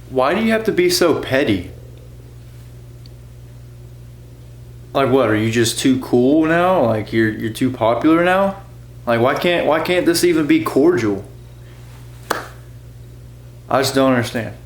Why do you have to be so petty? Like what, are you just too cool now? Like you're too popular now? Like why can't this even be cordial? I just don't understand.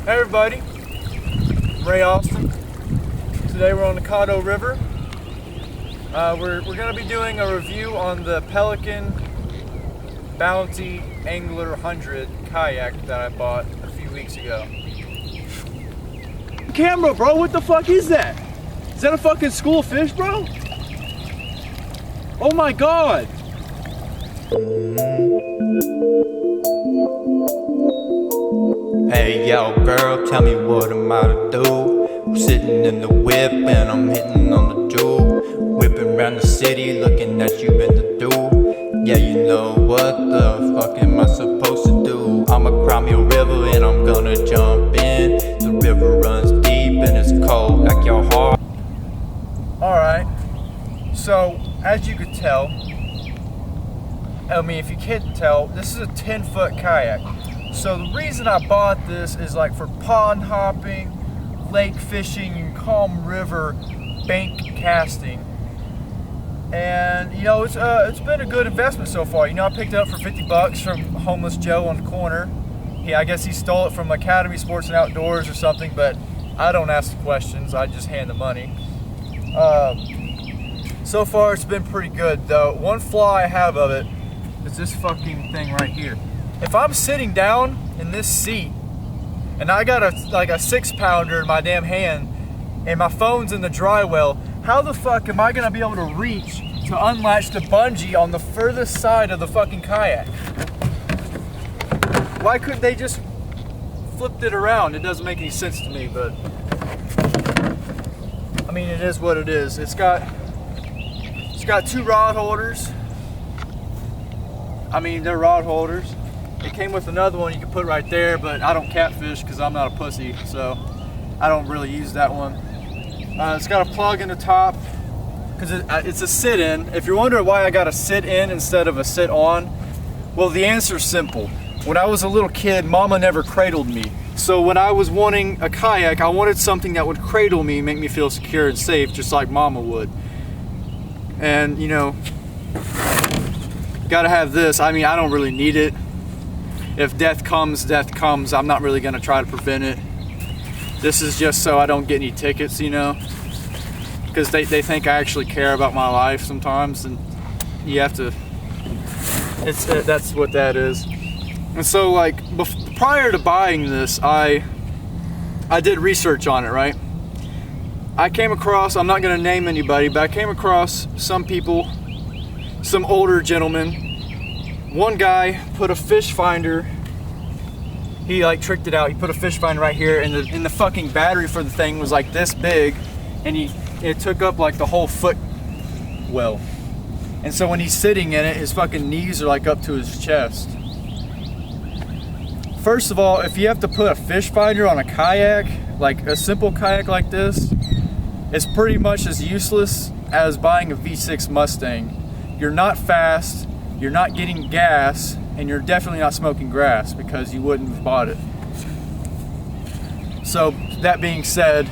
Hey everybody, Ray Austin. Today we're on the Caddo River. We're going to be doing a review on the Pelican Bounty Angler 100 kayak that I bought a few weeks ago. Camera, bro, what the fuck is that? Is that a fucking school of fish, bro? Oh my god! Hey yo girl, tell me what am I to do? I'm sitting in the whip and I'm hitting on the jewel. Whipping around the city looking at you in the duel. Yeah, you know what the fuck am I supposed to do? I'ma cry me a river and I'm gonna jump in. The river runs deep and it's cold like your heart. Alright, so as you could tell, I mean if you can't tell, this is a 10-foot kayak. So the reason I bought this is like for pond hopping, lake fishing, and calm river bank casting. And you know, it's been a good investment so far. You know, I picked it up for 50 bucks from homeless Joe on the corner. I guess he stole it from Academy Sports and Outdoors or something, but I don't ask the questions, I just hand the money. So far it's been pretty good though. One flaw I have of it is this fucking thing right here. If I'm sitting down in this seat and I got like a 6-pounder in my damn hand and my phone's in the dry well, how the fuck am I gonna be able to reach to unlatch the bungee on the furthest side of the fucking kayak? Why couldn't they just flipped it around? It doesn't make any sense to me, but I mean, it is what it is. It's got 2 rod holders. I mean, they're rod holders. It came with another one you can put right there, but I don't catfish because I'm not a pussy, so I don't really use that one. It's got a plug in the top because it's a sit-in. If you're wondering why I got a sit-in instead of a sit-on, well, the answer is simple. When I was a little kid, Mama never cradled me. So when I was wanting a kayak, I wanted something that would cradle me, make me feel secure and safe, just like Mama would. And, you know, gotta have this. I mean, I don't really need it. If death comes, death comes. I'm not really gonna try to prevent it. This is just so I don't get any tickets, you know, because they think I actually care about my life sometimes, and you have to, that's what that is. And so like prior to buying this, I did research on it, right? I came across, I'm not gonna name anybody, but I came across some people, some older gentlemen. One guy put a fish finder, he like tricked it out. He put a fish finder right here, and the fucking battery for the thing was like this big, and it took up like the whole foot well. And so when he's sitting in it, his fucking knees are like up to his chest. First of all, if you have to put a fish finder on a kayak, like a simple kayak like this is pretty much as useless as buying a V6 Mustang. You're not fast, you're not getting gas, and you're definitely not smoking grass because you wouldn't have bought it. So that being said,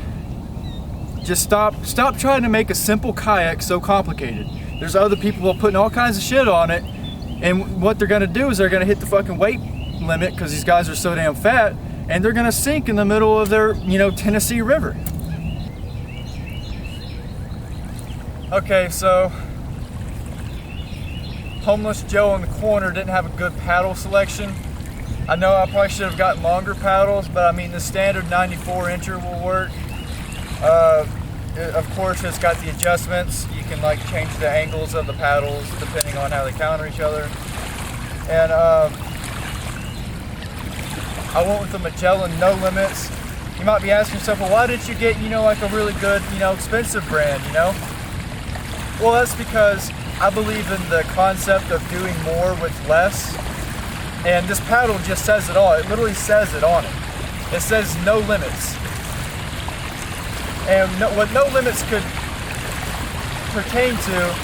just stop trying to make a simple kayak so complicated. There's other people putting all kinds of shit on it, and what they're gonna do is they're gonna hit the fucking weight limit because these guys are so damn fat, and they're gonna sink in the middle of their, Tennessee River. Okay, so Homeless Joe in the corner didn't have a good paddle selection. I know I probably should have gotten longer paddles, but I mean the standard 94 incher will work. Of course, it's got the adjustments. You can like change the angles of the paddles depending on how they counter each other. And I went with the Magellan No Limits. You might be asking yourself, well, why didn't you get, like a really good, expensive brand, Well, that's because I believe in the concept of doing more with less. And this paddle just says it all. It literally says it on it. It says no limits. And what no limits could pertain to,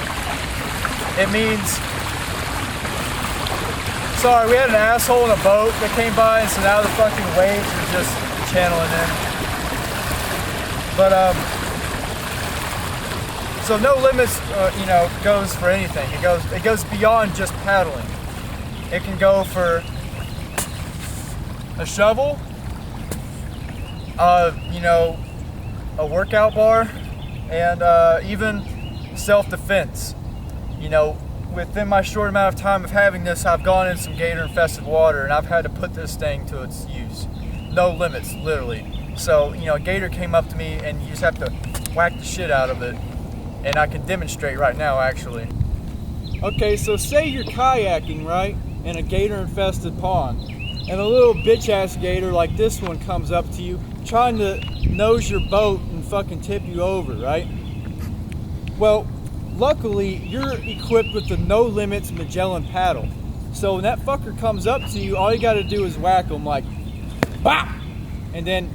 it means, sorry, we had an asshole in a boat that came by, and so now the fucking waves are just channeling in. But so no limits, goes for anything. It goes beyond just paddling. It can go for a shovel, a workout bar, and even self-defense. Within my short amount of time of having this, I've gone in some gator-infested water, and I've had to put this thing to its use. No limits, literally. So, a gator came up to me, and you just have to whack the shit out of it. And I can demonstrate right now, actually. Okay, so say you're kayaking, right, in a gator-infested pond, and a little bitch-ass gator like this one comes up to you, trying to nose your boat and fucking tip you over, right? Well, luckily, you're equipped with the No Limits Magellan paddle. So when that fucker comes up to you, all you gotta do is whack him like, BAP! And then,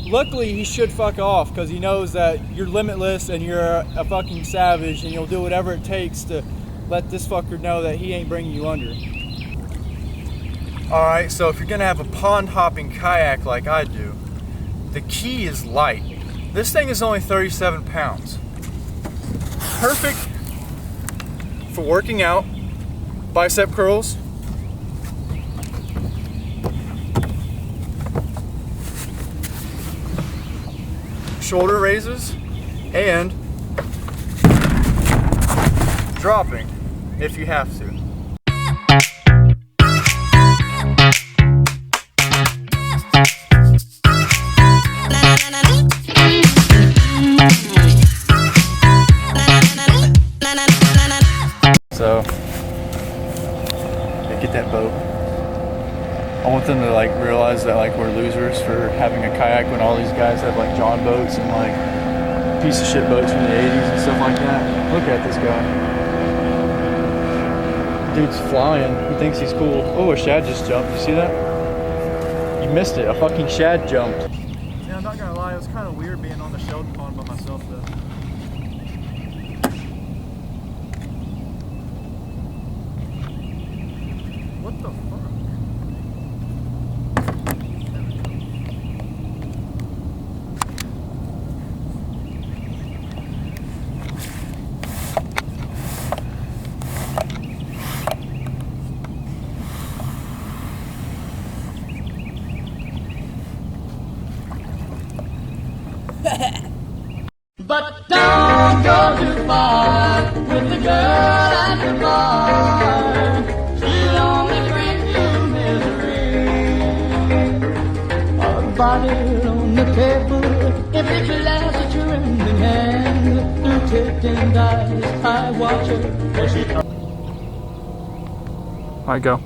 luckily, he should fuck off because he knows that you're limitless and you're a fucking savage and you'll do whatever it takes to let this fucker know that he ain't bringing you under. Alright, so if you're gonna have a pond hopping kayak like I do, the key is light. This thing is only 37 pounds. Perfect for working out, bicep curls, shoulder raises, and dropping if you have to. So, get that boat. I want them to like realize that like we're losers for having a kayak when all these guys have like John boats and like piece of shit boats from the 80s and stuff like that. Look at this guy. Dude's flying. He thinks he's cool. Oh, a shad just jumped. You see that? You missed it. A fucking shad jumped. Yeah, I'm not gonna lie. It was kind of weird being on the Sheldon pond by myself though. What the fuck? But don't go too far with the girl at the bar. She'll only bring you misery. A bottle on the table, every glass that you're in hand. You take and dice, I watch her as she comes. All right, go.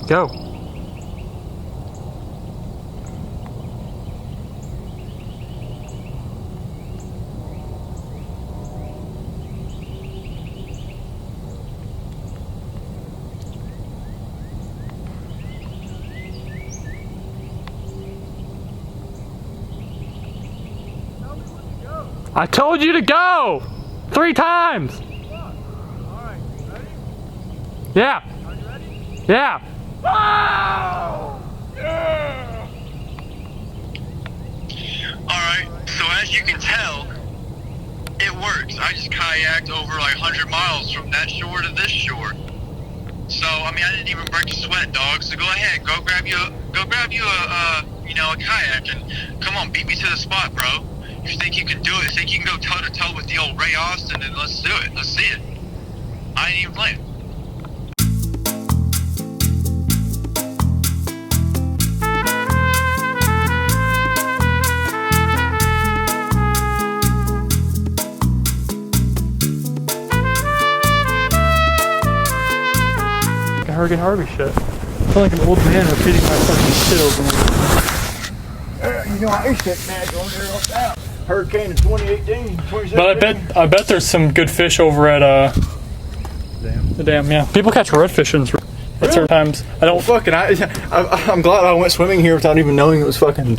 Go. I told you to go 3 times. Alright, ready? Yeah. Are you ready? Yeah. Wow! Yeah! Alright, so as you can tell, it works. I just kayaked over like 100 miles from that shore to this shore. So, I mean, I didn't even break a sweat, dog. So go ahead, go grab you a kayak and come on, beat me to the spot, bro. If you think you can do it, think you can go toe to toe with the old Ray Austin, then let's do it. Let's see it. I ain't even playing. Hurricane Harvey shit. I feel like an old man repeating my fucking shit over and over. You know, I used to take mad going there all the time. Hurricane in 2018, 2017. But I bet there's some good fish over at the dam. Yeah, people catch redfish at certain times. I don't. Fucking, I'm glad I went swimming here without even knowing it was fucking.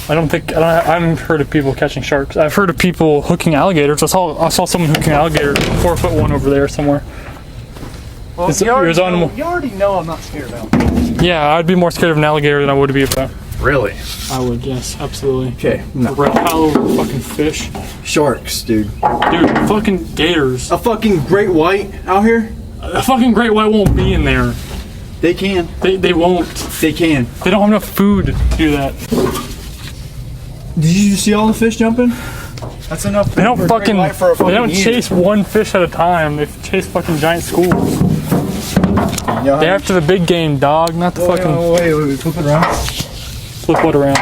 I haven't heard of people catching sharks. I've heard of people hooking alligators. I saw someone hooking alligator, 4'1" over there somewhere. Well, you already know I'm not scared of them. Yeah, I'd be more scared of an alligator than I would be of a. Really? I would, yes, absolutely. Okay. No. Reptile over fucking fish. Sharks, dude. Dude, fucking gators. A fucking great white out here? A fucking great white won't be in there. They can. They won't. They can. They don't have enough food to do that. Did you see all the fish jumping? That's enough. They don't fucking. For a fucking They don't year. chase one fish at a time. They chase fucking giant schools. They're after the big game, dog, not the fucking. Wait, flip it around. Flip what around?